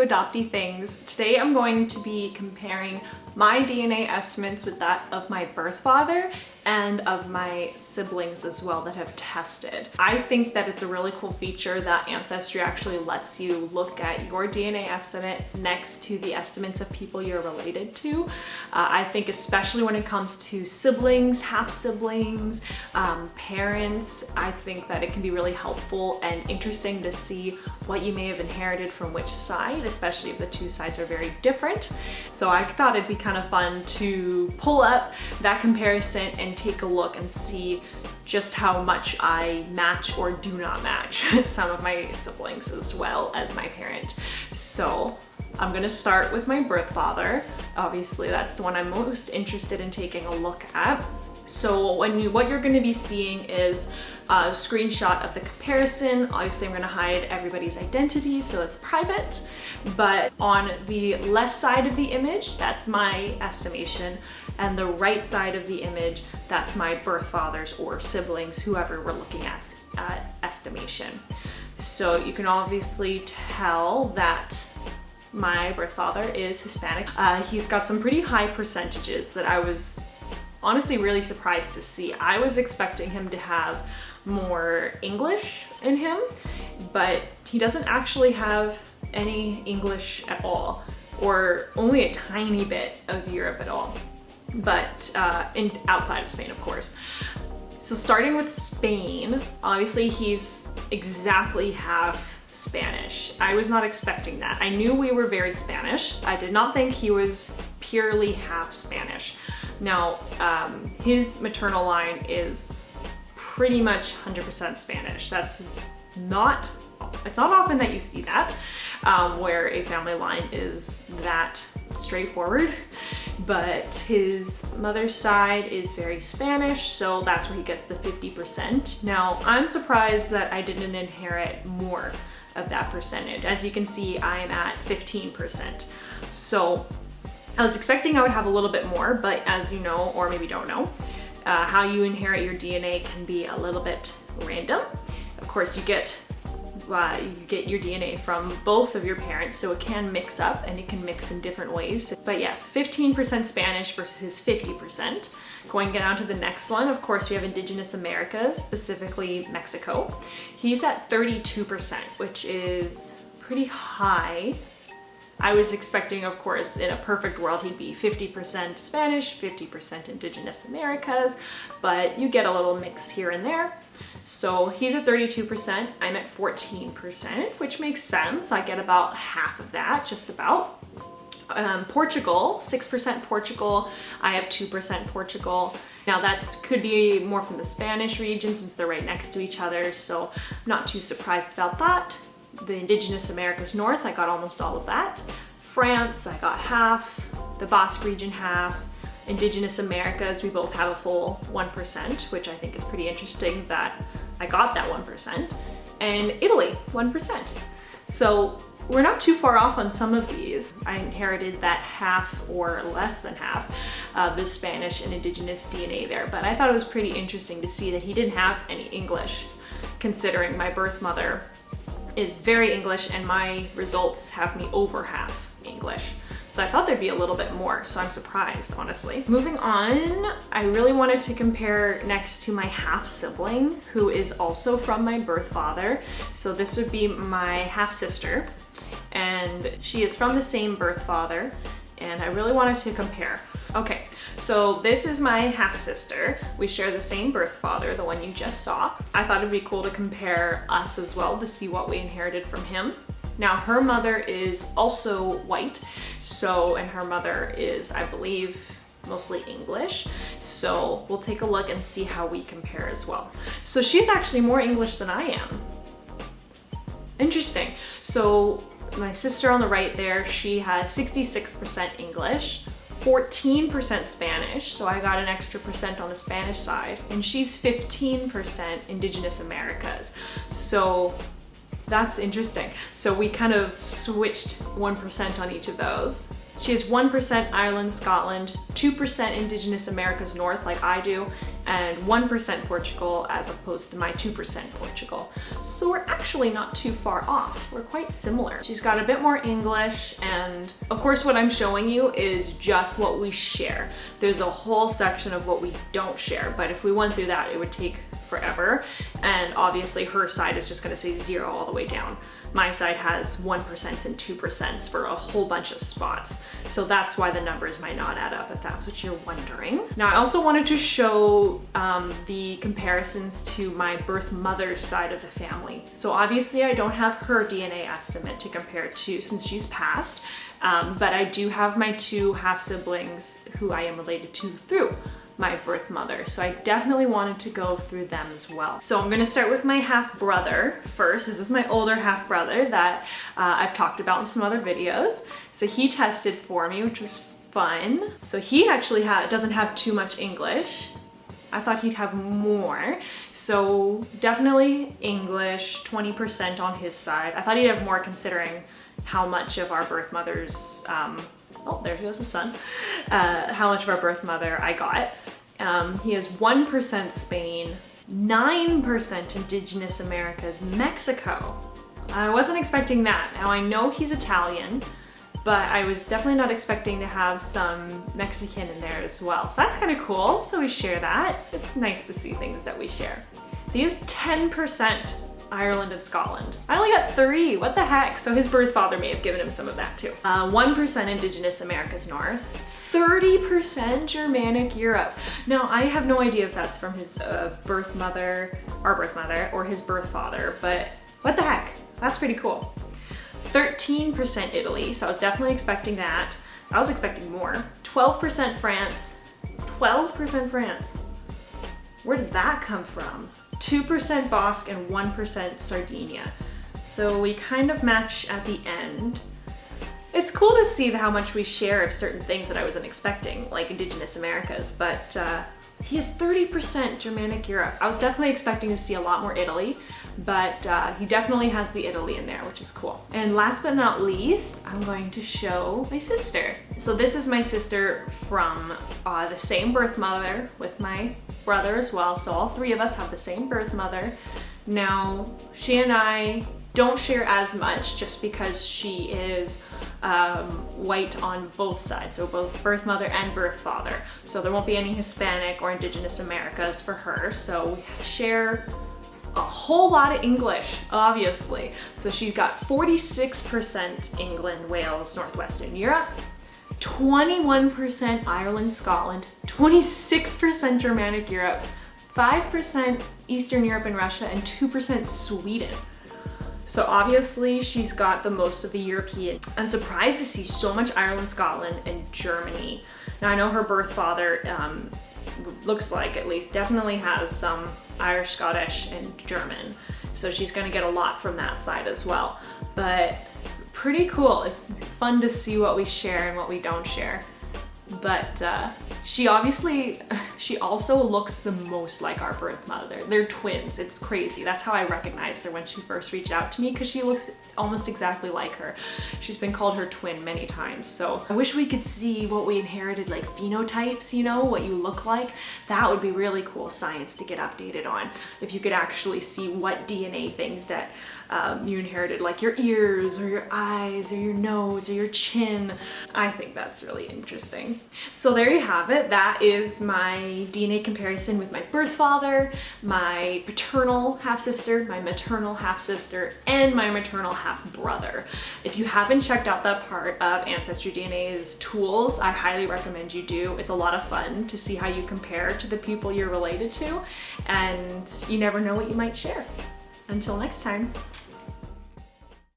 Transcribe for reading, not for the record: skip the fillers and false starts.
Adoptee Things. Today I'm going to be comparing my DNA estimates with that of my birth father and of my siblings as well that have tested. I think that it's a really cool feature that Ancestry actually lets you look at your DNA estimate next to the estimates of people you're related to. I think especially when it comes to siblings, half-siblings, parents, I think that it can be really helpful and interesting to see what you may have inherited from which side, especially if the two sides are very different. So I thought it'd be kind of fun to pull up that comparison and take a look and see just how much I match or do not match some of my siblings as well as my parent. So I'm gonna start with my birth father. Obviously that's the one I'm most interested in taking a look at. So what you're going to be seeing is a screenshot of the comparison. Obviously I'm going to hide everybody's identity so it's private, but on the left side of the image, that's my estimation, and the right side of the image, that's my birth father's or siblings, whoever we're looking at estimation. So you can obviously tell that my birth father is Hispanic. He's got some pretty high percentages that I was honestly really surprised to see. I was expecting him to have more English in him, but he doesn't actually have any English at all, or only a tiny bit of Europe at all, but outside of Spain, of course. So starting with Spain, obviously he's exactly half Spanish. I was not expecting that. I knew we were very Spanish. I did not think he was purely half Spanish. Now, his maternal line is pretty much 100% Spanish. It's not often that you see that, where a family line is that straightforward, but his mother's side is very Spanish, so that's where he gets the 50%. Now, I'm surprised that I didn't inherit more of that percentage. As you can see, I'm at 15%. So I was expecting I would have a little bit more, but as you know, or maybe don't know, how you inherit your DNA can be a little bit random. Of course, you get your DNA from both of your parents, so it can mix up and it can mix in different ways. But yes, 15% Spanish versus 50%. Going down to the next one, of course, we have Indigenous Americas, specifically Mexico. He's at 32%, which is pretty high. I was expecting, of course, in a perfect world, he'd be 50% Spanish, 50% Indigenous Americas, but you get a little mix here and there. So he's at 32%, I'm at 14%, which makes sense. I get about half of that, just about. Portugal, 6% Portugal, I have 2% Portugal. Now that could be more from the Spanish region since they're right next to each other, so I'm not too surprised about that. The Indigenous Americas North, I got almost all of that. France, I got half. The Basque region, half. Indigenous Americas, we both have a full 1%, which I think is pretty interesting that I got that 1%. And Italy, 1%. So we're not too far off on some of these. I inherited that half or less than half of the Spanish and Indigenous DNA there, but I thought it was pretty interesting to see that he didn't have any English, considering my birth mother is very English and my results have me over half English. So I thought there'd be a little bit more, so I'm surprised, honestly. Moving on, I really wanted to compare next to my half-sibling, who is also from my birth father. So this would be my half-sister, and she is from the same birth father, and I really wanted to compare. Okay, so this is my half-sister. We share the same birth father, the one you just saw. I thought it'd be cool to compare us as well to see what we inherited from him. Now, her mother is also white, and her mother is, I believe, mostly English. So we'll take a look and see how we compare as well. So she's actually more English than I am. Interesting. So my sister on the right there, she has 66% English, 14% Spanish, so I got an extra percent on the Spanish side, and she's 15% Indigenous Americas. So that's interesting. So we kind of switched 1% on each of those. She has 1% Ireland, Scotland, 2% Indigenous Americas North like I do, and 1% Portugal as opposed to my 2% Portugal. So we're actually not too far off. We're quite similar. She's got a bit more English, and of course what I'm showing you is just what we share. There's a whole section of what we don't share, but if we went through that, it would take forever. And obviously her side is just gonna say 0 all the way down. My side has 1% and 2% for a whole bunch of spots. So that's why the numbers might not add up, if that's what you're wondering. Now, I also wanted to show the comparisons to my birth mother's side of the family. So obviously I don't have her DNA estimate to compare to since she's passed, but I do have my 2 half siblings who I am related to through my birth mother. So I definitely wanted to go through them as well. So I'm gonna start with my half brother first. This is my older half brother that I've talked about in some other videos. So he tested for me, which was fun. So he actually doesn't have too much English. I thought he'd have more. So definitely English, 20% on his side. I thought he'd have more considering how much of our birth mother's oh, there goes the sun. How much of our birth mother I got. He has 1% Spain, 9% Indigenous Americas, Mexico. I wasn't expecting that. Now I know he's Italian, but I was definitely not expecting to have some Mexican in there as well. So that's kind of cool. So we share that. It's nice to see things that we share. So he has 10% Ireland and Scotland. I only got 3, what the heck? So his birth father may have given him some of that too. 1% Indigenous Americas North, 30% Germanic Europe. Now I have no idea if that's from his birth mother, our birth mother, or his birth father, but what the heck? That's pretty cool. 13% Italy, so I was definitely expecting that. I was expecting more. 12% France, 12% France. Where did that come from? 2% Basque and 1% Sardinia. So we kind of match at the end. It's cool to see how much we share of certain things that I wasn't expecting, like Indigenous Americas, but he has 30% Germanic Europe. I was definitely expecting to see a lot more Italy, but he definitely has the Italy in there, which is cool. And last but not least, I'm going to show my sister. So this is my sister from the same birth mother with my brother as well. So all 3 of us have the same birth mother. Now, she and I don't share as much just because she is white on both sides, so both birth mother and birth father. So there won't be any Hispanic or Indigenous Americas for her. So we share a whole lot of English, obviously. So she's got 46% England, Wales, Northwestern Europe, 21% Ireland, Scotland, 26% Germanic Europe, 5% Eastern Europe and Russia, and 2% Sweden. So obviously she's got the most of the European. I'm surprised to see so much Ireland, Scotland, and Germany. Now I know her birth father, looks like at least, definitely has some Irish, Scottish, and German. So she's gonna get a lot from that side as well. But pretty cool. It's fun to see what we share and what we don't share. But she also looks the most like our birth mother. They're twins. It's crazy. That's how I recognized her when she first reached out to me, because she looks almost exactly like her. She's been called her twin many times. So I wish we could see what we inherited, like phenotypes, you know, what you look like. That would be really cool science to get updated on. If you could actually see what DNA things that you inherited, like your ears or your eyes or your nose or your chin. I think that's really interesting. So there you have it. That is my DNA comparison with my birth father, my paternal half-sister, my maternal half-sister, and my maternal half-brother. If you haven't checked out that part of Ancestry DNA's tools, I highly recommend you do. It's a lot of fun to see how you compare to the people you're related to, and you never know what you might share. Until next time.